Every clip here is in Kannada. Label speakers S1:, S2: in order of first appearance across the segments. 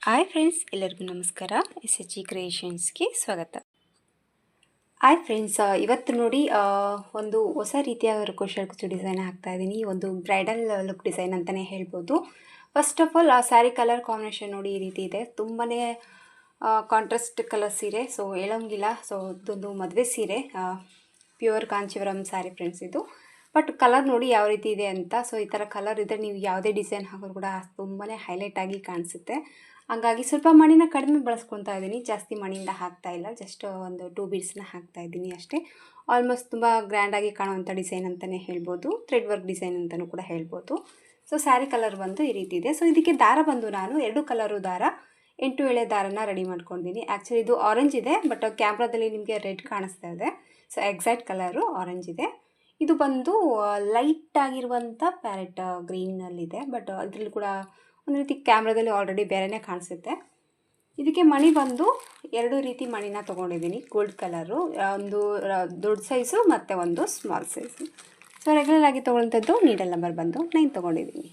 S1: ಹಾಯ್ ಫ್ರೆಂಡ್ಸ್, ಎಲ್ಲರಿಗೂ ನಮಸ್ಕಾರ. SHG ಕ್ರಿಯೇಷನ್ಸ್ಗೆ ಸ್ವಾಗತ. ಹಾಯ್ ಫ್ರೆಂಡ್ಸ್, ಇವತ್ತು ನೋಡಿ ಒಂದು ಹೊಸ ರೀತಿಯ ಕುಚ್ಚು ಡಿಸೈನ್ ಹಾಕ್ತಾ ಇದ್ದೀನಿ. ಒಂದು ಬ್ರೈಡಲ್ ಲುಕ್ ಡಿಸೈನ್ ಅಂತಲೇ ಹೇಳ್ಬೋದು. ಫಸ್ಟ್ ಆಫ್ ಆಲ್ ಆ ಸ್ಯಾರಿ ಕಲರ್ ಕಾಂಬಿನೇಷನ್ ನೋಡಿ ಈ ರೀತಿ ಇದೆ. ತುಂಬಾ ಕಾಂಟ್ರಾಸ್ಟ್ ಕಲರ್ ಸೀರೆ, ಸೊ ಹೇಳೋಂಗಿಲ್ಲ. ಸೊ ಇದೊಂದು ಮದುವೆ ಸೀರೆ, ಪ್ಯೂರ್ ಕಾಂಚೀವರಂ ಸ್ಯಾರಿ ಫ್ರೆಂಡ್ಸ್ ಇದು. ಬಟ್ ಕಲರ್ ನೋಡಿ ಯಾವ ರೀತಿ ಇದೆ ಅಂತ. ಸೊ ಈ ಥರ ಕಲರ್ ಇದ್ದರೆ ನೀವು ಯಾವುದೇ ಡಿಸೈನ್ ಹಾಕೋರು ಕೂಡ ತುಂಬಾ ಹೈಲೈಟ್ ಆಗಿ ಕಾಣಿಸುತ್ತೆ. ಹಾಗಾಗಿ ಸ್ವಲ್ಪ ಮಣಿನ ಕಡಿಮೆ ಬಳಸ್ಕೊತಾ ಇದ್ದೀನಿ, ಜಾಸ್ತಿ ಮಣಿಯಿಂದ ಹಾಕ್ತಾ ಇಲ್ಲ. ಜಸ್ಟ್ ಒಂದು 2 ಬೀಡ್ಸ್ನ ಹಾಕ್ತಾ ಇದ್ದೀನಿ ಅಷ್ಟೇ. ಆಲ್ಮೋಸ್ಟ್ ತುಂಬ ಗ್ರ್ಯಾಂಡಾಗಿ ಕಾಣುವಂಥ ಡಿಸೈನ್ ಅಂತಲೇ ಹೇಳ್ಬೋದು, ಥ್ರೆಡ್ ವರ್ಕ್ ಡಿಸೈನ್ ಅಂತಲೂ ಕೂಡ ಹೇಳ್ಬೋದು. ಸೊ ಸ್ಯಾರಿ ಕಲರ್ ಬಂದು ಈ ರೀತಿ ಇದೆ. ಸೊ ಇದಕ್ಕೆ ದಾರ ಬಂದು ನಾನು 2 ಕಲರು ದಾರ 8 ಎಳೆ ದಾರನ ರೆಡಿ ಮಾಡ್ಕೊಂಡಿದ್ದೀನಿ. ಆ್ಯಕ್ಚುಲಿ ಇದು ಆರೆಂಜ್ ಇದೆ, ಬಟ್ ಕ್ಯಾಮ್ರಾದಲ್ಲಿ ನಿಮಗೆ ರೆಡ್ ಕಾಣಿಸ್ತಾ ಇದೆ. ಸೊ ಎಕ್ಸಾಕ್ಟ್ ಕಲರು ಆರೆಂಜ್ ಇದೆ. ಇದು ಬಂದು ಲೈಟ್ ಆಗಿರುವಂಥ ಪ್ಯಾರೆಟ್ ಗ್ರೀನಲ್ಲಿದೆ, ಬಟ್ ಇದರಲ್ಲಿ ಕೂಡ ಒಂದು ರೀತಿ ಕ್ಯಾಮ್ರಾದಲ್ಲಿ ಆಲ್ರೆಡಿ ಬೇರೆಯೇ ಕಾಣಿಸುತ್ತೆ. ಇದಕ್ಕೆ ಮಣಿ ಬಂದು 2 ರೀತಿ ಮಣಿನ ತೊಗೊಂಡಿದ್ದೀನಿ. ಗೋಲ್ಡ್ ಕಲರು, ಒಂದು ದೊಡ್ಡ ಸೈಜು ಮತ್ತು ಒಂದು ಸ್ಮಾಲ್ ಸೈಜು. ಸೊ ರೆಗ್ಯುಲರ್ ಆಗಿ ತೊಗೊಳ್ಳೋಂಥದ್ದು ನೀಡಲ್ ನಂಬರ್ ಬಂದು 9 ತೊಗೊಂಡಿದ್ದೀನಿ.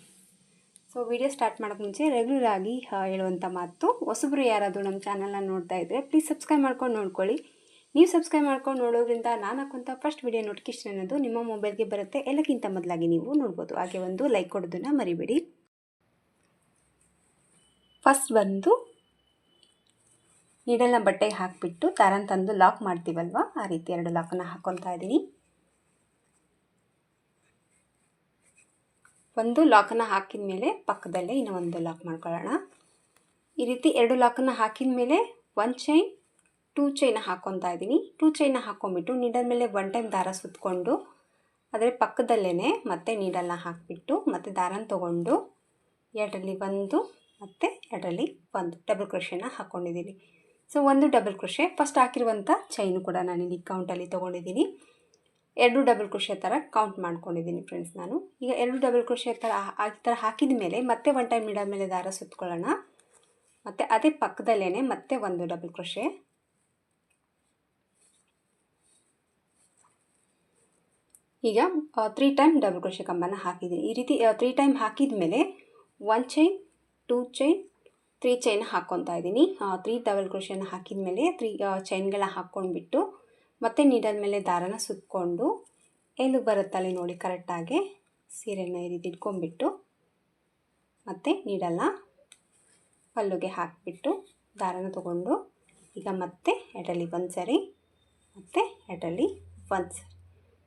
S1: ಸೊ ವಿಡಿಯೋ ಸ್ಟಾರ್ಟ್ ಮಾಡೋಕ್ಕೆ ಮುಂಚೆ ರೆಗ್ಯುಲರ್ ಆಗಿ ಹೇಳುವಂಥ ಮಾತು, ಹೊಸಬ್ರು ಯಾರಾದರೂ ನಮ್ಮ ಚಾನಲ್ನ ನೋಡ್ತಾ ಇದ್ದರೆ ಪ್ಲೀಸ್ ಸಬ್ಸ್ಕ್ರೈಬ್ ಮಾಡ್ಕೊಂಡು ನೋಡ್ಕೊಳ್ಳಿ. ನೀವು ಸಬ್ಸ್ಕ್ರೈಬ್ ಮಾಡ್ಕೊಂಡು ನೋಡೋದ್ರಿಂದ ನಾನು ಹಾಕುವಂಥ ಫಸ್ಟ್ ವಿಡಿಯೋ ನೋಟಿಫಿಕೇಷನ್ ಅನ್ನೋದು ನಿಮ್ಮ ಮೊಬೈಲ್ಗೆ ಬರುತ್ತೆ. ಎಲ್ಲಕ್ಕಿಂತ ಮೊದಲಾಗಿ ನೀವು ನೋಡ್ಬೋದು. ಹಾಗೆ ಒಂದು ಲೈಕ್ ಕೊಡೋದನ್ನು ಮರಿಬೇಡಿ. ಫಸ್ಟ್ ಬಂದು ನೀಡಲ್ನ ಬಟ್ಟೆಗೆ ಹಾಕಿಬಿಟ್ಟು ದಾರನ ತಂದು ಲಾಕ್ ಮಾಡ್ತೀವಲ್ವ, ಆ ರೀತಿ 2 ಲಾಕನ್ನು ಹಾಕ್ಕೊತಾ ಇದ್ದೀನಿ. ಒಂದು ಲಾಕನ್ನು ಹಾಕಿದ ಮೇಲೆ ಪಕ್ಕದಲ್ಲೇ ಇನ್ನೂ ಒಂದು ಲಾಕ್ ಮಾಡ್ಕೊಳ್ಳೋಣ. ಈ ರೀತಿ 2 ಲಾಕನ್ನು ಹಾಕಿದ ಮೇಲೆ 1 ಚೈನ್ 2 ಚೈನ ಹಾಕ್ಕೊತಾ ಇದ್ದೀನಿ. 2 ಚೈನ ಹಾಕ್ಕೊಂಬಿಟ್ಟು ನೀಡಲ್ ಮೇಲೆ 1 ಟೈಮ್ ದಾರ ಸುತ್ತಕೊಂಡು ಅದರ ಪಕ್ಕದಲ್ಲೇ ಮತ್ತೆ ನೀಡಲ್ನ ಹಾಕಿಬಿಟ್ಟು ಮತ್ತೆ ದಾರನ ತೊಗೊಂಡು 2ರಲ್ಲಿ 1 ಮತ್ತು 2ರಲ್ಲಿ 1 ಡಬಲ್ ಕ್ರೋಶೆನ ಹಾಕ್ಕೊಂಡಿದ್ದೀನಿ. ಸೊ ಒಂದು ಡಬಲ್ ಕ್ರೋಶೆ ಫಸ್ಟ್ ಹಾಕಿರುವಂಥ ಚೈನು ಕೂಡ ನಾನಿಲ್ಲಿ ಕೌಂಟಲ್ಲಿ ತೊಗೊಂಡಿದ್ದೀನಿ. 2 ಡಬಲ್ ಕ್ರೋಶೆ ಥರ ಕೌಂಟ್ ಮಾಡ್ಕೊಂಡಿದ್ದೀನಿ ಫ್ರೆಂಡ್ಸ್ ನಾನು. ಈಗ 2 ಡಬಲ್ ಕ್ರೋಶೆ ಥರ ಹಾಕಿದ ಮೇಲೆ ಮತ್ತೆ 1 ಟೈಮ್ ನೀಡಲ್ ಮೇಲೆ ದಾರ ಸುತ್ತಕೊಳ್ಳೋಣ. ಮತ್ತು ಅದೇ ಪಕ್ಕದಲ್ಲೇ ಮತ್ತೆ ಒಂದು ಡಬಲ್ ಕ್ರೋಶೆ. ಈಗ 3 ಟೈಮ್ ಡಬಲ್ ಕ್ರೋಶೆ ಕಂಬನ ಹಾಕಿದ್ದೀನಿ. ಈ ರೀತಿ 3 ಟೈಮ್ ಹಾಕಿದ ಮೇಲೆ 1 ಚೈನ್ 2 ಚೈನ್ 3 ಚೈನ್ ಹಾಕ್ಕೊತಾ ಇದ್ದೀನಿ. 3 ಡಬಲ್ ಕ್ರೋಶೆನ ಹಾಕಿದ ಮೇಲೆ 3 ಚೈನ್ಗಳನ್ನ ಹಾಕ್ಕೊಂಡ್ಬಿಟ್ಟು ಮತ್ತೆ ನೀಡಲ್ ಮೇಲೆ ದಾರನ ಸುತ್ತಕೊಂಡು ಎಲ್ಲಿಗೆ ಬರುತ್ತಲ್ಲಿ ನೋಡಿ ಕರೆಕ್ಟಾಗಿ ಸೀರೆನ ಈ ರೀತಿ ಇಟ್ಕೊಂಡ್ಬಿಟ್ಟು ಮತ್ತು ನೀಡಲ್ನ ಪಲ್ಲುಗೆ ಹಾಕಿಬಿಟ್ಟು ದಾರನ ತೊಗೊಂಡು ಈಗ ಮತ್ತೆ 2ರಲ್ಲಿ 1 ಸರಿ ಮತ್ತು 2ರಲ್ಲಿ 1 ಸರಿ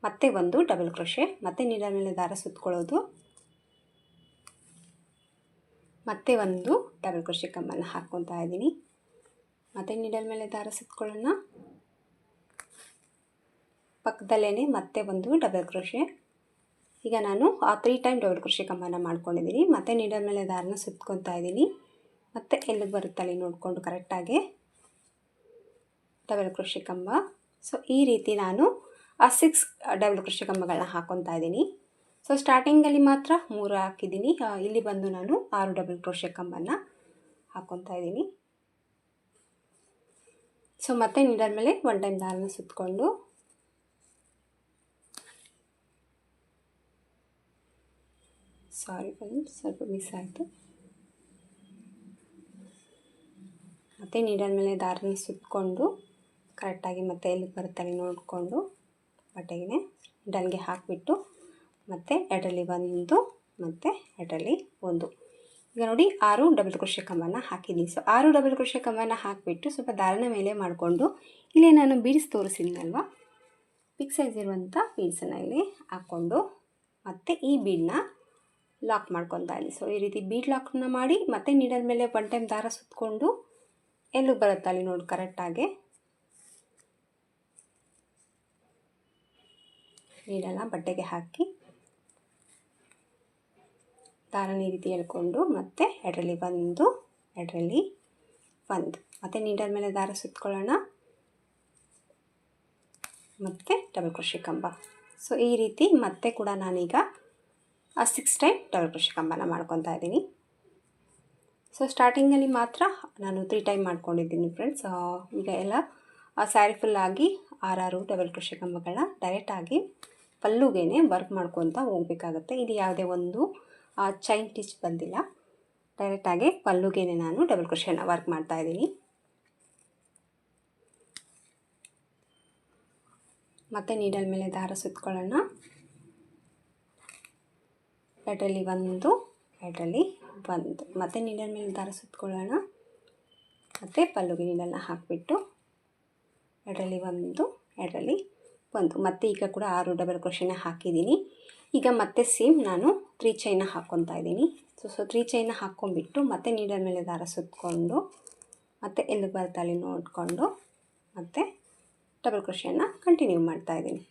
S1: ಮತ್ತೆ ಒಂದು ಡಬಲ್ ಕ್ರೋಶೆ, ಮತ್ತೆ ನೀಡಲ್ ಮೇಲೆ ದಾರ ಸುತ್ತಕೊಳ್ಳೋದು, ಮತ್ತೆ ಒಂದು ಡಬಲ್ ಕ್ರೋಶೆ ಕಂಬನ ಹಾಕ್ಕೊತಾ ಇದ್ದೀನಿ. ಮತ್ತೆ ನೀಡಲ್ ಮೇಲೆ ದಾರ ಸುತ್ತಕೊಳ್ಳೋಣ. ಪಕ್ಕದಲ್ಲೇ ಮತ್ತೆ ಒಂದು ಡಬಲ್ ಕ್ರೋಶೆ. ಈಗ ನಾನು 3 ಟೈಮ್ ಡಬಲ್ ಕ್ರೋಶೆ ಕಂಬನ ಮಾಡ್ಕೊಂಡಿದ್ದೀನಿ. ಮತ್ತೆ ನೀಡಲ್ ಮೇಲೆ ದಾರನ ಸುತ್ಕೊತಾ ಇದ್ದೀನಿ. ಮತ್ತೆ ಎಲ್ಲಿಗೆ ಬರುತ್ತಲ್ಲಿ ನೋಡಿಕೊಂಡು ಕರೆಕ್ಟಾಗಿ ಡಬಲ್ ಕ್ರೋಶೆ ಕಂಬ. ಸೊ ಈ ರೀತಿ ನಾನು 6 ಡಬಲ್ ಕ್ರೋಶೆ ಕಂಬಗಳನ್ನ ಹಾಕ್ಕೊತಾ ಇದ್ದೀನಿ. ಸೊ ಸ್ಟಾರ್ಟಿಂಗಲ್ಲಿ ಮಾತ್ರ 3 ಹಾಕಿದ್ದೀನಿ. ಇಲ್ಲಿ ಬಂದು ನಾನು 6 ಡಬಲ್ ಕ್ರೋಶೆ ಕಂಬನ ಹಾಕ್ಕೊತಾ ಇದ್ದೀನಿ. ಸೊ ಮತ್ತೆ ನೀಡಲ್ ಮೇಲೆ 1 ಟೈಮ್ ದಾರನ ಸುತ್ತಕೊಂಡು ಸ್ವಲ್ಪ ಮಿಸ್ ಆಯಿತು. ಮತ್ತು ನೀಡಲ್ ಮೇಲೆ ದಾರನ ಸುತ್ತಕೊಂಡು ಕರೆಕ್ಟಾಗಿ ಮತ್ತೆ ಎಲ್ಲಿಗೆ ಬರುತ್ತಲ್ಲಿ ನೋಡಿಕೊಂಡು ಬಟ್ಟೆಗೆ ನೀಡಲ್ಗೆ ಹಾಕಿಬಿಟ್ಟು ಮತ್ತು 2ರಲ್ಲಿ 1 ಮತ್ತು 2ರಲ್ಲಿ 1. ಈಗ ನೋಡಿ 6 ಡಬಲ್ ಕ್ರೋಶೆ ಕಂಬನ ಹಾಕಿದ್ದೀನಿ. ಸೊ 6 ಡಬಲ್ ಕ್ರೋಶೆ ಕಂಬನ ಹಾಕಿಬಿಟ್ಟು ಸ್ವಲ್ಪ ದಾರನ ಮೇಲೆ ಮಾಡಿಕೊಂಡು ಇಲ್ಲೇ ನಾನು ಬೀಡ್ಸ್ ತೋರಿಸಿದ್ನಲ್ವ, ಬಿಗ್ ಸೈಜ್ ಇರುವಂಥ ಬೀಡ್ಸನ್ನು ಇಲ್ಲಿ ಹಾಕ್ಕೊಂಡು ಮತ್ತು ಈ ಬೀಡನ್ನ ಲಾಕ್ ಮಾಡ್ಕೊತಾ ಇದ್ದೀನಿ. ಸೊ ಈ ರೀತಿ ಬೀಡ್ ಲಾಕ್ನ ಮಾಡಿ ಮತ್ತೆ ನೀಡಲ್ ಮೇಲೆ 1 ಟೈಮ್ ದಾರ ಸುತ್ತಕೊಂಡು ಎಲ್ಲಿಗೆ ಬರುತ್ತೆ ಅಲ್ಲಿ ನೋಡಿ ಕರೆಕ್ಟಾಗಿ ನೀಡಲ್ನ ಬಟ್ಟೆಗೆ ಹಾಕಿ ದಾರನ ಈ ರೀತಿ ಎಳ್ಕೊಂಡು ಮತ್ತೆ 2ರಲ್ಲಿ 1 2ರಲ್ಲಿ 1 ಮತ್ತು ನೀಡಲ್ ಮೇಲೆ ದಾರ ಸುತ್ತಕೊಳ್ಳೋಣ. ಮತ್ತು ಡಬಲ್ ಕ್ರೋಶೆ ಕಂಬ. ಸೊ ಈ ರೀತಿ ಮತ್ತೆ ಕೂಡ ನಾನೀಗ 6 ಟೈಮ್ ಡಬಲ್ ಕ್ರೋಶೆ ಕಂಬನ ಮಾಡ್ಕೊತಾ ಇದ್ದೀನಿ. ಸೊ ಸ್ಟಾರ್ಟಿಂಗಲ್ಲಿ ಮಾತ್ರ ನಾನು 3 ಟೈಮ್ ಮಾಡ್ಕೊಂಡಿದ್ದೀನಿ ಫ್ರೆಂಡ್ಸ್. ಈಗ ಎಲ್ಲ ಸ್ಯಾರಿ ಫುಲ್ಲಾಗಿ 6 ಡಬಲ್ ಕ್ರೋಶೆ ಕಂಬಗಳನ್ನ ಡೈರೆಕ್ಟಾಗಿ ಪಲ್ಲುಗೇನೆ ವರ್ಕ್ ಮಾಡ್ಕೊತ ಹೋಗಬೇಕಾಗತ್ತೆ. ಇಲ್ಲಿ ಯಾವುದೇ ಒಂದು ಚೈನ್ ಸ್ಟಿಚ್ ಬಂದಿಲ್ಲ. ಡೈರೆಕ್ಟಾಗಿ ಪಲ್ಲುಗೆ ನಾನು ಡಬಲ್ ಕ್ರೋಶೆನ ವರ್ಕ್ ಮಾಡ್ತಾಯಿದ್ದೀನಿ. ಮತ್ತು ನೀಡಲ್ ಮೇಲೆ ದಾರ ಸುತ್ಕೊಳ್ಳೋಣ. ಎರಡರಲ್ಲಿ ಒಂದು, ಎರಡರಲ್ಲಿ ಒಂದು, ಮತ್ತು ನೀಡಲ್ ಮೇಲೆ ದಾರ ಸುತ್ಕೊಳ್ಳೋಣ. ಮತ್ತು ಪಲ್ಲುಗೆ ನೀಡಲ್ನ ಹಾಕಿಬಿಟ್ಟು ಎರಡರಲ್ಲಿ ಒಂದು, ಎರಡರಲ್ಲಿ ಒಂದು, ಮತ್ತು ಈಗ ಕೂಡ 6 ಡಬಲ್ ಕ್ರೋಶೆನ ಹಾಕಿದ್ದೀನಿ. ಈಗ ಮತ್ತೆ ಸೇಮ್ ನಾನು 3 ಚೈನ ಹಾಕ್ಕೊತಾ ಇದ್ದೀನಿ. ಸೊ 3 ಚೈನ ಹಾಕ್ಕೊಂಬಿಟ್ಟು ಮತ್ತೆ ನೀಡಲ್ ಮೇಲೆ ದಾರ ಸುತ್ತಕೊಂಡು ಮತ್ತು ಎಲ್ಲಿ ಬರುತ್ತೆ ಅಲ್ಲಿ ನೋಡಿಕೊಂಡು ಮತ್ತು ಡಬಲ್ ಕ್ರೋಶೆನ ಕಂಟಿನ್ಯೂ ಮಾಡ್ತಾಯಿದ್ದೀನಿ.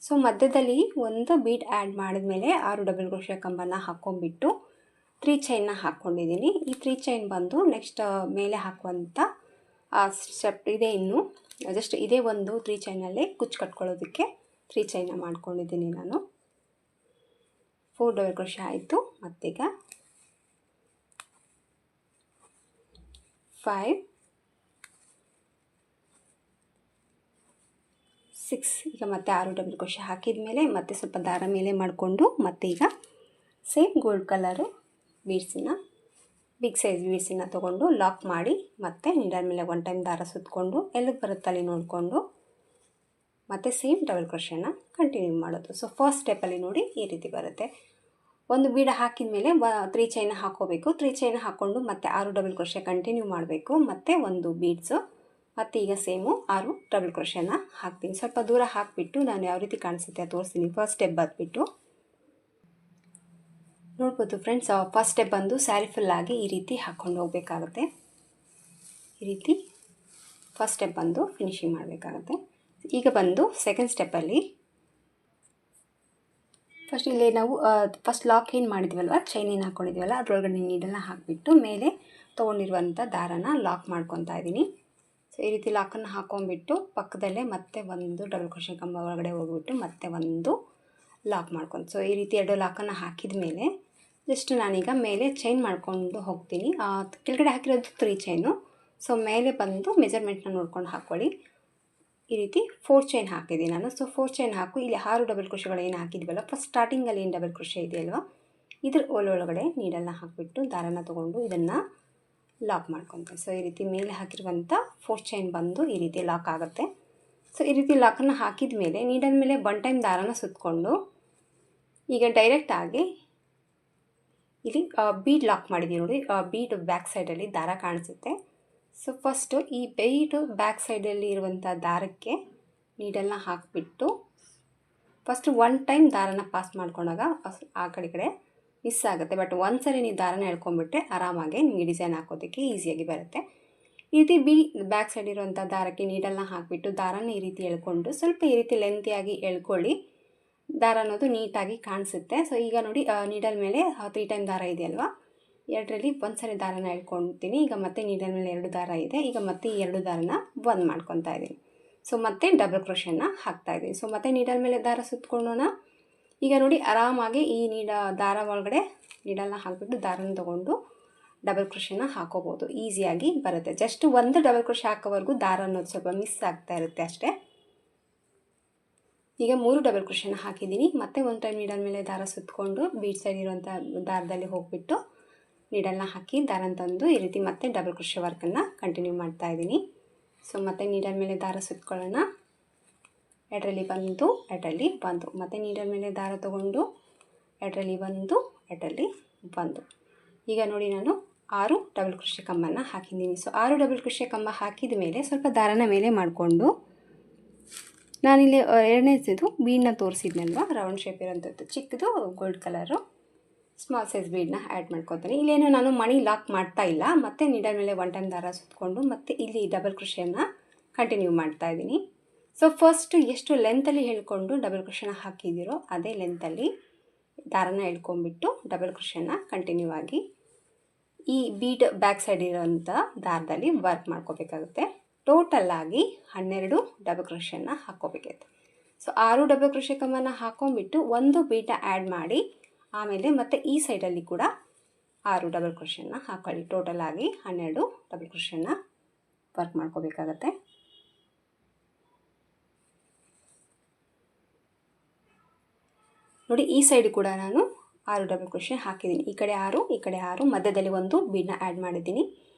S1: ಸೊ ಮಧ್ಯದಲ್ಲಿ ಒಂದು ಬೀಡ್ ಆ್ಯಡ್ ಮಾಡಿದ್ಮೇಲೆ 6 ಡಬಲ್ ಕ್ರೋಶೆ ಕಂಬನ ಹಾಕ್ಕೊಂಬಿಟ್ಟು 3 ಚೈನ್ನ ಹಾಕ್ಕೊಂಡಿದ್ದೀನಿ. ಈ 3 ಚೈನ್ ಬಂದು ನೆಕ್ಸ್ಟ್ ಮೇಲೆ ಹಾಕುವಂಥ ಸ್ಟೆಪ್ ಇದೆ. ಇನ್ನು ಜಸ್ಟ್ ಇದೇ ಒಂದು 3 ಚೈನಲ್ಲೇ ಕುಚ್ಚು ಕಟ್ಕೊಳ್ಳೋದಕ್ಕೆ 3 ಚೈನ ಮಾಡ್ಕೊಂಡಿದ್ದೀನಿ ನಾನು. 4 ಡಬಲ್ ಕ್ರೋಶೆ ಆಯಿತು. ಮತ್ತೀಗ 5, 6 ಈಗ ಮತ್ತೆ 6 ಡಬಲ್ ಕ್ರೋಶೆ ಹಾಕಿದ ಮೇಲೆ ಮತ್ತೆ ಸ್ವಲ್ಪ ದಾರ ಮೇಲೆ ಮಾಡಿಕೊಂಡು ಮತ್ತೆ ಈಗ ಸೇಮ್ ಗೋಲ್ಡ್ ಕಲರು ಬೀಡ್ಸಿನ ಬಿಗ್ ಸೈಜ್ ಬೀಡ್ಸಿನ ತೊಗೊಂಡು ಲಾಕ್ ಮಾಡಿ ಮತ್ತೆ ನೀಡಲ್ ಮೇಲೆ 1 ಟೈಮ್ ದಾರ ಸುತ್ತಕೊಂಡು ಎಲ್ಲಿಗೆ ಬರುತ್ತೆ ಅಲ್ಲಿ ನೋಡಿಕೊಂಡು ಮತ್ತು ಸೇಮ್ ಡಬಲ್ ಕ್ರೋಶೆನ ಕಂಟಿನ್ಯೂ ಮಾಡೋದು. ಸೊ ಫಸ್ಟ್ ಸ್ಟೆಪ್ಪಲ್ಲಿ ನೋಡಿ ಈ ರೀತಿ ಬರುತ್ತೆ. ಒಂದು ಬೀಡ ಹಾಕಿದ ಮೇಲೆ 3 ಚೈನ ಹಾಕ್ಕೋಬೇಕು. 3 ಚೈನ ಹಾಕ್ಕೊಂಡು ಮತ್ತೆ 6 ಡಬಲ್ ಕ್ರೋಶೆ ಕಂಟಿನ್ಯೂ ಮಾಡಬೇಕು. ಮತ್ತು ಒಂದು ಬೀಡ್ಸು ಮತ್ತು ಈಗ ಸೇಮು 6 ಡಬಲ್ ಕ್ರೋಶೆನ ಹಾಕ್ತೀನಿ. ಸ್ವಲ್ಪ ದೂರ ಹಾಕಿಬಿಟ್ಟು ನಾನು ಯಾವ ರೀತಿ ಕಾಣಿಸುತ್ತೆ ತೋರಿಸ್ತೀನಿ. ಫಸ್ಟ್ ಸ್ಟೆಪ್ ಬಂದುಬಿಟ್ಟು ನೋಡ್ಬೋದು ಫ್ರೆಂಡ್ಸ್. ಫಸ್ಟ್ ಸ್ಟೆಪ್ ಬಂದು ಸ್ಯಾರಿ ಫುಲ್ಲಾಗಿ ಈ ರೀತಿ ಹಾಕ್ಕೊಂಡು ಹೋಗಬೇಕಾಗುತ್ತೆ. ಈ ರೀತಿ ಫಸ್ಟ್ ಸ್ಟೆಪ್ ಬಂದು ಫಿನಿಶಿಂಗ್ ಮಾಡಬೇಕಾಗುತ್ತೆ. ಈಗ ಬಂದು ಸೆಕೆಂಡ್ ಸ್ಟೆಪ್ಪಲ್ಲಿ ಫಸ್ಟ್ ಇಲ್ಲಿ ನಾವು ಫಸ್ಟ್ ಲಾಕ್ ಏನು ಮಾಡಿದ್ವಲ್ವ, ಚೈನ್ ಏನು ಹಾಕ್ಕೊಂಡಿದ್ವಲ್ಲ ಅದರೊಳಗಡೆ ನೀಡಲ್ನ ಹಾಕಿಬಿಟ್ಟು ಮೇಲೆ ತೊಗೊಂಡಿರುವಂಥ ದಾರನ ಲಾಕ್ ಮಾಡ್ಕೊತಾ ಇದ್ದೀನಿ. ಸೊ ಈ ರೀತಿ ಲಾಕನ್ನು ಹಾಕ್ಕೊಂಬಿಟ್ಟು ಪಕ್ಕದಲ್ಲೇ ಮತ್ತೆ ಒಂದು ಡಬಲ್ ಕ್ರೋಶೆ ಕಂಬ ಒಳಗಡೆ ಹೋಗ್ಬಿಟ್ಟು ಮತ್ತೆ ಒಂದು ಲಾಕ್ ಮಾಡ್ಕೊಂಡು, ಸೊ ಈ ರೀತಿ 2 ಲಾಕನ್ನು ಹಾಕಿದ ಮೇಲೆ ಜಸ್ಟ್ ನಾನೀಗ ಮೇಲೆ ಚೈನ್ ಮಾಡ್ಕೊಂಡು ಹೋಗ್ತೀನಿ. ಕೆಳಗಡೆ ಹಾಕಿರೋದು 3 ಚೈನು. ಸೊ ಮೇಲೆ ಬಂದು ಮೆಜರ್ಮೆಂಟ್ನ ನೋಡ್ಕೊಂಡು ಹಾಕ್ಕೊಳ್ಳಿ. ಈ ರೀತಿ 4 ಚೈನ್ ಹಾಕಿದ್ದೀನಿ ನಾನು. ಸೊ 4 ಚೈನ್ ಹಾಕು. ಇಲ್ಲಿ 6 ಡಬಲ್ ಕ್ರೋಶೆಗಳು ಏನು ಹಾಕಿದ್ವಲ್ಲ ಫಸ್ಟ್ ಸ್ಟಾರ್ಟಿಂಗಲ್ಲಿ ಏನು ಡಬಲ್ ಕ್ರೋಶೆ ಇದೆಯಲ್ವ ಇದ್ರ ಒಳಗಡೆ ನೀಡಲ್ನ ಹಾಕಿಬಿಟ್ಟು ದಾರನ ತೊಗೊಂಡು ಇದನ್ನು ಲಾಕ್ ಮಾಡ್ಕೊತೀನಿ. ಸೊ ಈ ರೀತಿ ಮೇಲೆ ಹಾಕಿರುವಂಥ 4 ಚೈನ್ ಬಂದು ಈ ರೀತಿ ಲಾಕ್ ಆಗುತ್ತೆ. ಸೊ ಈ ರೀತಿ ಲಾಕನ್ನು ಹಾಕಿದ ಮೇಲೆ ನೀಡಲ್ ಮೇಲೆ 1 ಟೈಮ್ ದಾರನ ಸುತ್ತಕೊಂಡು ಈಗ ಡೈರೆಕ್ಟಾಗಿ ಇಲ್ಲಿ ಬೀಡ್ ಲಾಕ್ ಮಾಡಿದ್ದೀವಿ ನೋಡಿ. ಬೀಡ್ ಬ್ಯಾಕ್ ಸೈಡಲ್ಲಿ ದಾರ ಕಾಣಿಸುತ್ತೆ. ಸೊ ಫಸ್ಟು ಈ ಬೀಡು ಬ್ಯಾಕ್ ಸೈಡಲ್ಲಿ ಇರುವಂಥ ದಾರಕ್ಕೆ ನೀಡಲ್ನ ಹಾಕಿಬಿಟ್ಟು ಫಸ್ಟ್ 1 ಟೈಮ್ ದಾರನ ಪಾಸ್ ಮಾಡ್ಕೊಂಡಾಗ ಆ ಕಡೆ ಮಿಸ್ ಆಗುತ್ತೆ. ಬಟ್ ಒಂದ್ಸರಿ ನೀವು ದಾರನ ಎಳ್ಕೊಂಡ್ಬಿಟ್ರೆ ಆರಾಮಾಗಿ ನಿಮಗೆ ಡಿಸೈನ್ ಹಾಕೋದಕ್ಕೆ ಈಸಿಯಾಗಿ ಬರುತ್ತೆ. ಈ ರೀತಿ ಬ್ಯಾಕ್ ಸೈಡ್ ಇರುವಂಥ ದಾರಕ್ಕೆ ನೀಡಲ್ನ ಹಾಕಿಬಿಟ್ಟು ದಾರನ ಈ ರೀತಿ ಎಳ್ಕೊಂಡು ಸ್ವಲ್ಪ ಈ ರೀತಿ ಲೆಂತಿಯಾಗಿ ಎಳ್ಕೊಳ್ಳಿ. ದಾರ ಅನ್ನೋದು ನೀಟಾಗಿ ಕಾಣಿಸುತ್ತೆ. ಸೊ ಈಗ ನೋಡಿ ನೀಡಲ್ ಮೇಲೆ 3 ಟೈಮ್ ದಾರ ಇದೆಯಲ್ವ, 2ರಲ್ಲಿ ಒಂದ್ಸರಿ ದಾರನ ಎಳ್ಕೊಳ್ತೀನಿ. ಈಗ ಮತ್ತೆ ನೀಡಲ್ ಮೇಲೆ 2 ದಾರ ಇದೆ. ಈಗ ಮತ್ತೆ ಈ 2 ದಾರನ ಒಂದು ಮಾಡ್ಕೊತಾ ಇದ್ದೀನಿ. ಸೊ ಮತ್ತೆ ಡಬಲ್ ಕ್ರೋಶೆನ ಹಾಕ್ತಾಯಿದ್ದೀನಿ. ಸೊ ಮತ್ತೆ ನೀಡಲ್ ಮೇಲೆ ದಾರ ಸುತ್ತಕೊಳ್ಳೋಣ. ಈಗ ನೋಡಿ ಆರಾಮಾಗಿ ಈ ದಾರ ಒಳಗಡೆ ನೀಡಲ್ನ ಹಾಕಿಬಿಟ್ಟು ದಾರನ ತೊಗೊಂಡು ಡಬಲ್ ಕ್ರೋಶೆನ ಹಾಕೋಬೋದು. ಈಸಿಯಾಗಿ ಬರುತ್ತೆ. ಜಸ್ಟ್ ಒಂದು ಡಬಲ್ ಕ್ರೋಶೆ ಹಾಕೋವರೆಗೂ ದಾರ ಅನ್ನೋದು ಸ್ವಲ್ಪ ಮಿಸ್ ಆಗ್ತಾ ಇರುತ್ತೆ ಅಷ್ಟೇ. ಈಗ 3 ಡಬಲ್ ಕ್ರೋಶೆನ ಹಾಕಿದ್ದೀನಿ. ಮತ್ತೆ 1 ಟೈಮ್ ನೀಡಲ್ ಮೇಲೆ ದಾರ ಸುತ್ತಕೊಂಡು ಬೀಡ್ ಸೈಡ್ ಇರುವಂಥ ದಾರದಲ್ಲಿ ಹೋಗಿಬಿಟ್ಟು ನೀಡಲ್ನ ಹಾಕಿ ದಾರನ ತಂದು ಈ ರೀತಿ ಮತ್ತೆ ಡಬಲ್ ಕ್ರೋಶೆ ವರ್ಕನ್ನು ಕಂಟಿನ್ಯೂ ಮಾಡ್ತಾ ಇದ್ದೀನಿ. ಸೊ ಮತ್ತೆ ನೀಡಲ್ ಮೇಲೆ ದಾರ ಸುತ್ತಕೊಳ್ಳೋಣ. 2ರಲ್ಲಿ ಒಂದು, 2ರಲ್ಲಿ ಒಂದು, ಮತ್ತು ನೀಡಲ್ ಮೇಲೆ ದಾರ ತೊಗೊಂಡು 2ರಲ್ಲಿ ಒಂದು, 2ರಲ್ಲಿ ಒಂದು. ಈಗ ನೋಡಿ ನಾನು 6 ಡಬಲ್ ಕ್ರೋಶೆ ಕಂಬನ ಹಾಕಿದ್ದೀನಿ. ಸೊ 6 ಡಬಲ್ ಕ್ರೋಶೆ ಕಂಬ ಹಾಕಿದ ಮೇಲೆ ಸ್ವಲ್ಪ ದಾರನ ಮೇಲೆ ಮಾಡಿಕೊಂಡು ನಾನಿಲ್ಲಿ 2ನೇದು ಬೀಡನ್ನ ತೋರಿಸಿದ್ನಲ್ವ, ರೌಂಡ್ ಶೇಪ್ ಇರೋಂಥದ್ದು ಚಿಕ್ಕದು ಗೋಲ್ಡ್ ಕಲರು ಸ್ಮಾಲ್ ಸೈಜ್ ಬೀಡನ್ನ ಆ್ಯಡ್ ಮಾಡ್ಕೊತೀನಿ. ಇಲ್ಲೇನು ನಾನು ಮಣಿ ಲಾಕ್ ಮಾಡ್ತಾ ಇಲ್ಲ. ಮತ್ತು ನೀಡಲ್ ಮೇಲೆ 1 ಟೈಮ್ ದಾರ ಸುತ್ತಕೊಂಡು ಮತ್ತು ಇಲ್ಲಿ ಡಬಲ್ ಕ್ರೋಶೆನ ಕಂಟಿನ್ಯೂ ಮಾಡ್ತಾ ಇದ್ದೀನಿ. ಸೊ ಫಸ್ಟು ಎಷ್ಟು ಲೆಂತಲ್ಲಿ ಹೇಳ್ಕೊಂಡು ಡಬಲ್ ಕ್ರೋಶೆನ ಹಾಕಿದ್ದೀರೋ ಅದೇ ಲೆಂತಲ್ಲಿ ದಾರನ ಎಳ್ಕೊಂಬಿಟ್ಟು ಡಬಲ್ ಕ್ರೋಶೆನ ಕಂಟಿನ್ಯೂ ಆಗಿ ಈ ಬೀಡ್ ಬ್ಯಾಕ್ ಸೈಡ್ ಇರೋಂಥ ದಾರದಲ್ಲಿ ವರ್ಕ್ ಮಾಡ್ಕೋಬೇಕಾಗುತ್ತೆ. ಟೋಟಲ್ಲಾಗಿ 12 ಡಬಲ್ ಕ್ರೋಶೆನ ಹಾಕ್ಕೋಬೇಕಾಗುತ್ತೆ. ಸೊ 6 ಡಬಲ್ ಕ್ರೋಶೆ ಕಂಬನ ಹಾಕ್ಕೊಂಬಿಟ್ಟು ಒಂದು ಬೀಡನ್ನ ಆ್ಯಡ್ ಮಾಡಿ ಆಮೇಲೆ ಮತ್ತೆ ಈ ಸೈಡಲ್ಲಿ ಕೂಡ 6 ಡಬಲ್ ಕ್ರೋಶೆನ ಹಾಕ್ಕೊಳ್ಳಿ. ಟೋಟಲಾಗಿ 12 ಡಬಲ್ ಕ್ರೋಶೆನ ವರ್ಕ್ ಮಾಡ್ಕೋಬೇಕಾಗತ್ತೆ. ನೋಡಿ ಈ ಸೈಡ್ ಕೂಡ ನಾನು 6 ಡಬಲ್ ಕ್ರೋಶೆ ಹಾಕಿದ್ದೀನಿ. ಈ ಕಡೆ 6 ಈ ಕಡೆ 6 ಮಧ್ಯದಲ್ಲಿ ಒಂದು ಬೀಡನ್ನ ಆ್ಯಡ್ ಮಾಡಿದ್ದೀನಿ.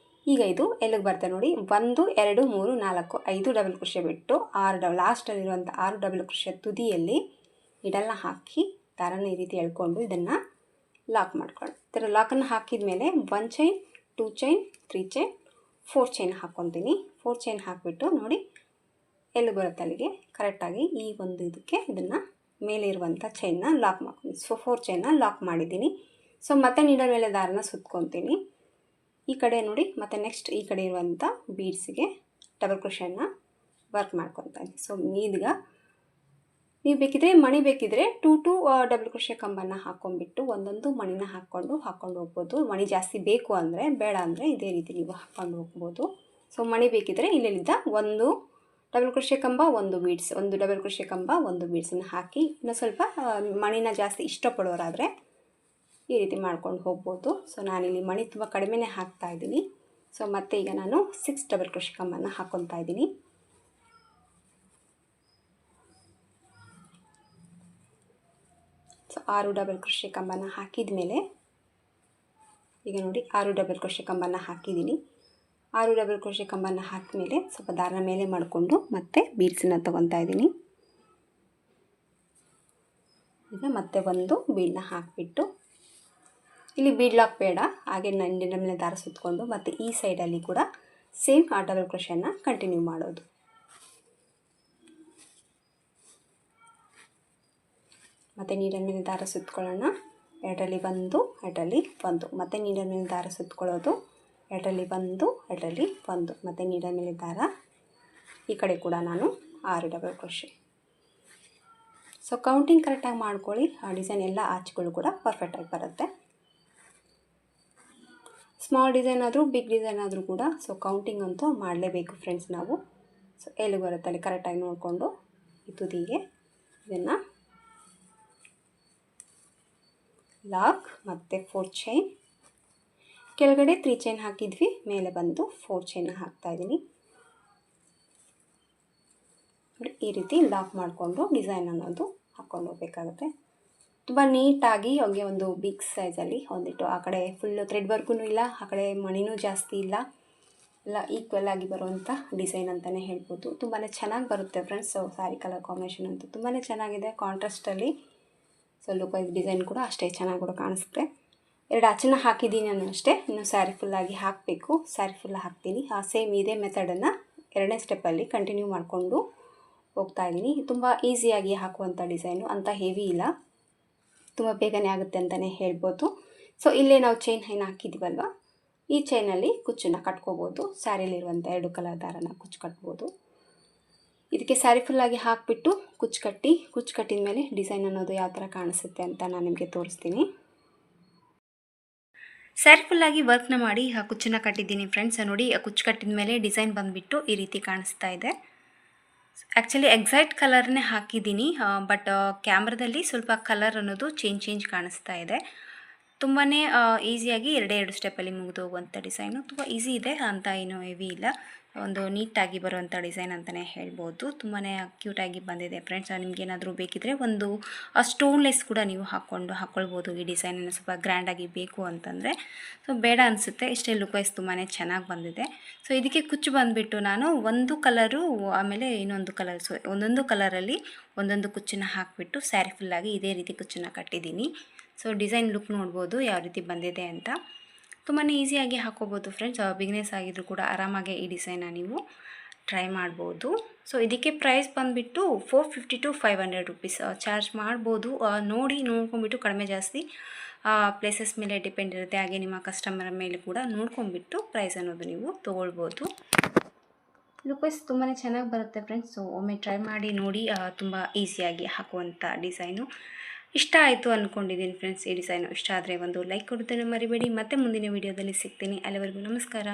S1: ಈಗ ಇದು ಎಲ್ಲಿಗೆ ಬರ್ತದೆ ನೋಡಿ, 1 2 3 4 5 ಡಬಲ್ ಕ್ರೋಶೆ ಬಿಟ್ಟು 6 ಲಾಸ್ಟಲ್ಲಿರುವಂಥ 6 ಡಬಲ್ ಕ್ರೋಶೆ ತುದಿಯಲ್ಲಿ ನೀಡಲ್ನ ಹಾಕಿ ದಾರನ ಈ ರೀತಿ ಎಳ್ಕೊಂಡು ಇದನ್ನು ಲಾಕ್ ಮಾಡ್ಕೊಳ್ಳಿ. ಈ ಥರ ಲಾಕನ್ನು ಹಾಕಿದ ಮೇಲೆ 1 ಚೈನ್ 2 ಚೈನ್ 3 ಚೈನ್ 4 ಚೈನ್ ಹಾಕ್ಕೊತೀನಿ. 4 ಚೈನ್ ಹಾಕಿಬಿಟ್ಟು ನೋಡಿ ಎಲ್ಲಿ ಬರುತ್ತೆ ಅಲ್ಲಿಗೆ ಕರೆಕ್ಟಾಗಿ ಈ ಒಂದು ಇದಕ್ಕೆ ಇದನ್ನು ಮೇಲೆ ಇರುವಂಥ ಚೈನ್ನ ಲಾಕ್ ಮಾಡ್ತೀನಿ. ಸೊ 4 ಚೈನ್ನ ಲಾಕ್ ಮಾಡಿದ್ದೀನಿ. ಸೊ ಮತ್ತೆ ನೀಡಲ್ ಮೇಲೆ ದಾರನ ಸುತ್ಕೊತೀನಿ. ಈ ಕಡೆ ನೋಡಿ ಮತ್ತು ನೆಕ್ಸ್ಟ್ ಈ ಕಡೆ ಇರುವಂಥ ಬೀಡ್ಸಿಗೆ ಡಬಲ್ ಕ್ರೋಶೆನ ವರ್ಕ್ ಮಾಡ್ಕೊತಾ ಇದ್ದೀನಿ. ಸೊ ಈಗ ನೀವು ಬೇಕಿದ್ರೆ ಮಣಿ ಬೇಕಿದ್ರೆ 2 ಡಬಲ್ ಕ್ರೋಶೆ ಕಂಬನ ಹಾಕ್ಕೊಂಡ್ಬಿಟ್ಟು ಒಂದೊಂದು ಮಣಿನ ಹಾಕ್ಕೊಂಡು ಹೋಗ್ಬೋದು. ಮಣಿ ಜಾಸ್ತಿ ಬೇಕು ಅಂದರೆ, ಬೇಡ ಅಂದರೆ ಇದೇ ರೀತಿ ನೀವು ಹಾಕ್ಕೊಂಡು ಹೋಗ್ಬೋದು. ಸೊ ಮಣಿ ಬೇಕಿದ್ರೆ ಇಲ್ಲಿದ್ದ ಒಂದು ಡಬಲ್ ಕ್ರೋಶೆ ಕಂಬ ಒಂದು ಬೀಡ್ಸ್, ಒಂದು ಡಬಲ್ ಕ್ರೋಶೆ ಕಂಬ ಒಂದು ಬೀಡ್ಸನ್ನು ಹಾಕಿ ಇನ್ನು ಸ್ವಲ್ಪ ಮಣಿನ ಜಾಸ್ತಿ ಇಷ್ಟಪಡೋರಾದರೆ ಈ ರೀತಿ ಮಾಡ್ಕೊಂಡು ಹೋಗ್ಬೋದು. ಸೊ ನಾನಿಲ್ಲಿ ಮಣಿ ತುಂಬ ಕಡಿಮೆನೇ ಹಾಕ್ತಾ ಇದ್ದೀನಿ. ಸೊ ಮತ್ತೆ ಈಗ ನಾನು 6 ಡಬಲ್ ಕ್ರೋಶೆ ಕಂಬನ ಹಾಕ್ಕೊತಾ ಇದ್ದೀನಿ. ಸೊ 6 ಡಬಲ್ ಕ್ರೋಶೆ ಕಂಬನ ಹಾಕಿದ ಮೇಲೆ ಈಗ ನೋಡಿ 6 ಡಬಲ್ ಕ್ರೋಶೆ ಕಂಬನ ಹಾಕಿದ್ದೀನಿ. 6 ಡಬಲ್ ಕ್ರೋಶೆ ಕಂಬನ ಹಾಕಿದ ಮೇಲೆ ಸ್ವಲ್ಪ ದಾರನ ಮೇಲೆ ಮಾಡಿಕೊಂಡು ಮತ್ತೆ ಬೀಡ್ಸನ್ನ ತೊಗೊತಾ ಇದ್ದೀನಿ. ಈಗ ಮತ್ತೆ ಒಂದು ಬೀಡನ್ನ ಹಾಕಿಬಿಟ್ಟು ಇಲ್ಲಿ ಬೀಡ್ ಲಾಕ್ ಬೇಡ, ಹಾಗೆ ನಂಡಿನ ಮೇಲೆ ದಾರ ಸುತ್ತಕೊಂಡು ಮತ್ತು ಈ ಸೈಡಲ್ಲಿ ಕೂಡ ಸೇಮ್ ಆ ಡಬಲ್ ಕ್ರೋಶೆನ ಕಂಟಿನ್ಯೂ ಮಾಡೋದು. ಮತ್ತು ನೀರಿನ ಮೇಲೆ ದಾರ ಸುತ್ತಕೊಳ್ಳೋಣ. ಎರಡರಲ್ಲಿ ಒಂದು ಎರಡರಲ್ಲಿ ಒಂದು ಮತ್ತು ನೀರಿನ ಮೇಲೆ ದಾರ ಸುತ್ತಕೊಳ್ಳೋದು. ಎರಡರಲ್ಲಿ ಒಂದು ಎರಡರಲ್ಲಿ ಒಂದು ಮತ್ತು ನೀರಿನ ಮೇಲೆ ದಾರ. ಈ ಕಡೆ ಕೂಡ ನಾನು 6 ಡಬಲ್ ಕ್ರೋಶೆ. ಸೊ ಕೌಂಟಿಂಗ್ ಕರೆಕ್ಟಾಗಿ ಮಾಡ್ಕೊಳ್ಳಿ. ಆ ಡಿಸೈನ್ ಎಲ್ಲ ಆಚೆಗಳು ಕೂಡ ಪರ್ಫೆಕ್ಟಾಗಿ ಬರುತ್ತೆ. ಸ್ಮಾಲ್ ಡಿಸೈನ್ ಆದರೂ ಬಿಗ್ ಡಿಸೈನ್ ಆದರೂ ಕೂಡ ಸೊ ಕೌಂಟಿಂಗ್ ಅಂತೂ ಮಾಡಲೇಬೇಕು ಫ್ರೆಂಡ್ಸ್ ನಾವು. ಸೊ ಎಲ್ಲಿ ಬರುತ್ತೆ ಅಲ್ಲಿ ಕರೆಕ್ಟಾಗಿ ನೋಡಿಕೊಂಡು ಈ ತುದಿಗೆ ಇದನ್ನು ಲಾಕ್ ಮತ್ತು 4 ಚೈನ್, ಕೆಳಗಡೆ 3 ಚೈನ್ ಹಾಕಿದ್ವಿ, ಮೇಲೆ ಬಂದು 4 ಚೈನ್ ಹಾಕ್ತಾಯಿದ್ದೀನಿ. ಈ ರೀತಿ ಲಾಕ್ ಮಾಡಿಕೊಂಡು ಡಿಸೈನ್ ಅನ್ನೋದು ಹಾಕ್ಕೊಂಡು ಹೋಗಬೇಕಾಗುತ್ತೆ. ತುಂಬ ನೀಟಾಗಿ ಅವ್ರಿಗೆ ಒಂದು ಬಿಗ್ ಸೈಜಲ್ಲಿ ಒಂದಿಟ್ಟು ಆ ಕಡೆ ಫುಲ್ಲು ಥ್ರೆಡ್ ವರ್ಗೂ ಇಲ್ಲ, ಆ ಕಡೆ ಮಣಿನೂ ಜಾಸ್ತಿ ಇಲ್ಲ, ಎಲ್ಲ ಈಕ್ವಲ್ ಆಗಿ ಬರುವಂಥ ಡಿಸೈನ್ ಅಂತಲೇ ಹೇಳ್ಬೋದು. ತುಂಬಾ ಚೆನ್ನಾಗಿ ಬರುತ್ತೆ friends. So sari colour combination ಅಂತೂ ತುಂಬಾ ಚೆನ್ನಾಗಿದೆ ಕಾಂಟ್ರಾಸ್ಟಲ್ಲಿ. ಸೊ ಲುಕ್ ವೈಸ್ ಡಿಸೈನ್ ಕೂಡ ಅಷ್ಟೇ ಚೆನ್ನಾಗಿ ಕೂಡ ಕಾಣಿಸುತ್ತೆ. 2 ಅಚ್ಚನ್ನ ಹಾಕಿದ್ದೀನಿ ನಾನು ಅಷ್ಟೇ, ಇನ್ನು ಸ್ಯಾರಿ ಫುಲ್ಲಾಗಿ ಹಾಕಬೇಕು. ಸ್ಯಾರಿ ಫುಲ್ ಹಾಕ್ತೀನಿ. ಸೇಮ್ ಇದೇ ಮೆಥಡನ್ನು 2ನೇ ಸ್ಟೆಪ್ಪಲ್ಲಿ ಕಂಟಿನ್ಯೂ ಮಾಡಿಕೊಂಡು ಹೋಗ್ತಾಯಿದ್ದೀನಿ. ತುಂಬ ಈಸಿಯಾಗಿ ಹಾಕುವಂಥ ಡಿಸೈನು, ಅಂಥ ಹೆವಿ ಇಲ್ಲ, ತುಂಬ ಬೇಗನೆ ಆಗುತ್ತೆ ಅಂತಲೇ ಹೇಳ್ಬೋದು. ಸೊ ಇಲ್ಲೇ ನಾವು ಚೈನ್ ಹಾಕಿದ್ದೀವಲ್ವ, ಈ ಚೈನಲ್ಲಿ ಕುಚ್ಚನ್ನು ಕಟ್ಕೋಬೋದು. ಸ್ಯಾರಿಲಿರುವಂಥ 2 ಕಲರ್ ದಾರನ ಕುಚ್ಚು ಕಟ್ಬೋದು. ಇದಕ್ಕೆ ಸ್ಯಾರಿ ಫುಲ್ಲಾಗಿ ಹಾಕಿಬಿಟ್ಟು ಕುಚ್ಚು ಕಟ್ಟಿದ ಮೇಲೆ ಡಿಸೈನ್ ಅನ್ನೋದು ಯಾವ ಥರ ಕಾಣಿಸುತ್ತೆ ಅಂತ ನಾನು ನಿಮಗೆ ತೋರಿಸ್ತೀನಿ. ಸ್ಯಾರಿ ಫುಲ್ಲಾಗಿ ವರ್ಕ್ನ ಮಾಡಿ ಆ ಕುಚ್ಚನ್ನು ಕಟ್ಟಿದ್ದೀನಿ ಫ್ರೆಂಡ್ಸ್. ನೋಡಿ ಆ ಕುಚ್ಚು ಕಟ್ಟಿದ ಮೇಲೆ ಡಿಸೈನ್ ಬಂದುಬಿಟ್ಟು ಈ ರೀತಿ ಕಾಣಿಸ್ತಾ ಇದೆ. ಆ್ಯಕ್ಚುಲಿ ಎಕ್ಸಾಕ್ಟ್ ಕಲರ್ನೇ ಹಾಕಿದ್ದೀನಿ, ಬಟ್ ಕ್ಯಾಮ್ರಾದಲ್ಲಿ ಸ್ವಲ್ಪ ಕಲರ್ ಅನ್ನೋದು ಚೇಂಜ್ ಕಾಣಿಸ್ತಾ ಇದೆ. ತುಂಬಾ ಈಸಿಯಾಗಿ 2 ಸ್ಟೆಪ್ಪಲ್ಲಿ ಮುಗಿದು ಹೋಗುವಂಥ ಡಿಸೈನು. ತುಂಬ ಈಸಿ ಇದೆ ಅಂತ ಏನೂ ಹೆವಿ ಇಲ್ಲ, ಒಂದು ನೀಟಾಗಿ ಬರುವಂಥ ಡಿಸೈನ್ ಅಂತಲೇ ಹೇಳ್ಬೋದು. ತುಂಬಾ ಕ್ಯೂಟಾಗಿ ಬಂದಿದೆ ಫ್ರೆಂಡ್ಸ್. ನಿಮಗೇನಾದರೂ ಬೇಕಿದ್ದರೆ ಒಂದು ಸ್ಟೋನ್ಲೆಸ್ ಕೂಡ ನೀವು ಹಾಕ್ಕೊಳ್ಬೋದು ಈ ಡಿಸೈನನ್ನು, ಸ್ವಲ್ಪ ಗ್ರ್ಯಾಂಡಾಗಿ ಬೇಕು ಅಂತಂದರೆ. ಸೊ ಬೇಡ ಅನಿಸುತ್ತೆ, ಇಷ್ಟೇ ಲುಕ್ ವೈಸ್ ತುಂಬಾ ಚೆನ್ನಾಗಿ ಬಂದಿದೆ. ಸೊ ಇದಕ್ಕೆ ಕುಚ್ಚು ಬಂದುಬಿಟ್ಟು ನಾನು ಒಂದು ಕಲರು ಆಮೇಲೆ ಇನ್ನೊಂದು ಕಲರ್, ಸೊ ಒಂದೊಂದು ಕಲರಲ್ಲಿ ಒಂದೊಂದು ಕುಚ್ಚನ್ನು ಹಾಕಿಬಿಟ್ಟು ಸ್ಯಾರಿ ಫುಲ್ಲಾಗಿ ಇದೇ ರೀತಿ ಕುಚ್ಚನ್ನು ಕಟ್ಟಿದ್ದೀನಿ. ಸೊ ಡಿಸೈನ್ ಲುಕ್ ನೋಡ್ಬೋದು ಯಾವ ರೀತಿ ಬಂದಿದೆ ಅಂತ. ತುಂಬಾ ಈಸಿಯಾಗಿ ಹಾಕೋಬೋದು ಫ್ರೆಂಡ್ಸ್. ಬಿಗ್ನೆಸ್ ಆಗಿದ್ರು ಕೂಡ ಆರಾಮಾಗಿ ಈ ಡಿಸೈನ್ನ ನೀವು ಟ್ರೈ ಮಾಡ್ಬೋದು. ಸೊ ಇದಕ್ಕೆ ಪ್ರೈಸ್ ಬಂದುಬಿಟ್ಟು 450 to 500 rupees ಚಾರ್ಜ್ ಮಾಡ್ಬೋದು. ನೋಡ್ಕೊಂಬಿಟ್ಟು ಕಡಿಮೆ ಜಾಸ್ತಿ ಪ್ಲೇಸಸ್ ಮೇಲೆ ಡಿಪೆಂಡ್ ಇರುತ್ತೆ, ಹಾಗೆ ನಿಮ್ಮ ಕಸ್ಟಮರ್ ಮೇಲೆ ಕೂಡ ನೋಡ್ಕೊಂಬಿಟ್ಟು ಪ್ರೈಸ್ ಅನ್ನೋದು ನೀವು ತೊಗೊಳ್ಬೋದು. ಲುಕ್ ವೈಸ್ ತುಂಬಾ ಚೆನ್ನಾಗಿ ಬರುತ್ತೆ ಫ್ರೆಂಡ್ಸ್. ಸೊ ಒಮ್ಮೆ ಟ್ರೈ ಮಾಡಿ ನೋಡಿ, ತುಂಬ ಈಸಿಯಾಗಿ ಹಾಕುವಂಥ ಡಿಸೈನು. ಇಷ್ಟ ಆಯಿತು ಅಂದ್ಕೊಂಡಿದ್ದೀನಿ ಫ್ರೆಂಡ್ಸ್. ಈ ಡಿಸೈನು ಇಷ್ಟ ಆದರೆ ಒಂದು ಲೈಕ್ ಕೊಡೋದನ್ನು ಮರಿಬೇಡಿ. ಮತ್ತೆ ಮುಂದಿನ ವೀಡಿಯೋದಲ್ಲಿ ಸಿಗ್ತೀನಿ. ಅಲ್ಲಿವರೆಗೂ ನಮಸ್ಕಾರ.